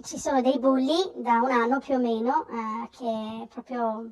ci sono dei bulli da un anno più o meno che proprio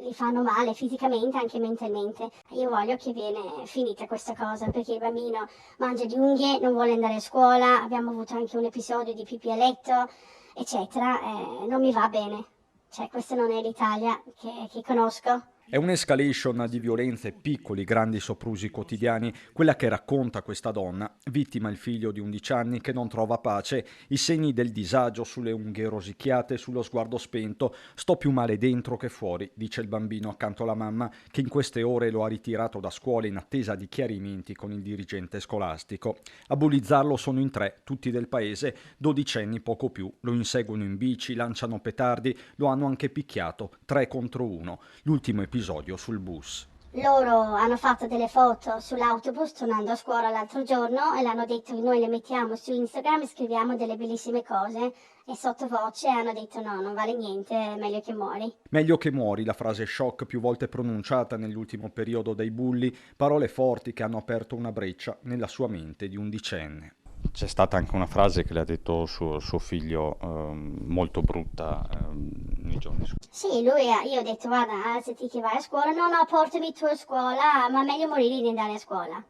li fanno male fisicamente e anche mentalmente. Io voglio che viene finita questa cosa perché il bambino mangia di unghie, non vuole andare a scuola, abbiamo avuto anche un episodio di pipì a letto, eccetera, non mi va bene. Cioè, questa non è l'Italia che conosco. È un'escalation di violenze, piccoli, grandi soprusi quotidiani, quella che racconta questa donna, vittima il figlio di 11 anni che non trova pace, i segni del disagio sulle unghie rosicchiate, sullo sguardo spento, sto più male dentro che fuori, dice il bambino accanto alla mamma che in queste ore lo ha ritirato da scuola in attesa di chiarimenti con il dirigente scolastico. A bullizzarlo sono in 3, tutti del paese, dodicenni poco più, lo inseguono in bici, lanciano petardi, lo hanno anche picchiato, 3 contro 1. L'ultimo episodio sul bus. Loro hanno fatto delle foto sull'autobus tornando a scuola l'altro giorno e l'hanno detto che noi le mettiamo su Instagram e scriviamo delle bellissime cose e sottovoce hanno detto no, non vale niente, è meglio che muori. Meglio che muori, la frase shock più volte pronunciata nell'ultimo periodo dai bulli, parole forti che hanno aperto una breccia nella sua mente di undicenne. C'è stata anche una frase che le ha detto suo figlio molto brutta nei giorni scorsi. Sì, io ho detto guarda, alzati che vai a scuola, no, no, portami tu a scuola, ma meglio morire di andare a scuola.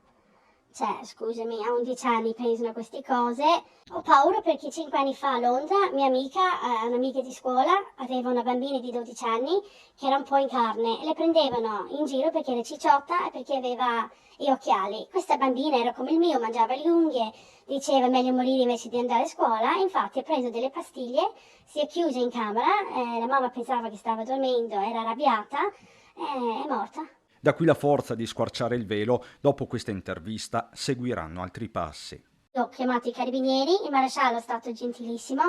Cioè, scusami, a 11 anni pensano queste cose. Ho paura perché 5 anni fa a Londra, mia amica, un'amica di scuola, aveva una bambina di 12 anni che era un po' in carne e le prendevano in giro perché era cicciotta e perché aveva gli occhiali. Questa bambina era come il mio, mangiava le unghie, diceva meglio morire invece di andare a scuola, infatti ha preso delle pastiglie, si è chiusa in camera, la mamma pensava che stava dormendo, era arrabbiata, è morta. Da qui la forza di squarciare il velo, dopo questa intervista seguiranno altri passi. Ho chiamato i carabinieri, il maresciallo è stato gentilissimo,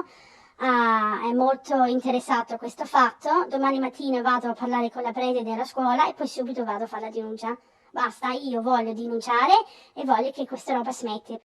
è molto interessato a questo fatto. Domani mattina vado a parlare con la preside della scuola e poi subito vado a fare la denuncia. Basta, io voglio denunciare e voglio che questa roba smetti.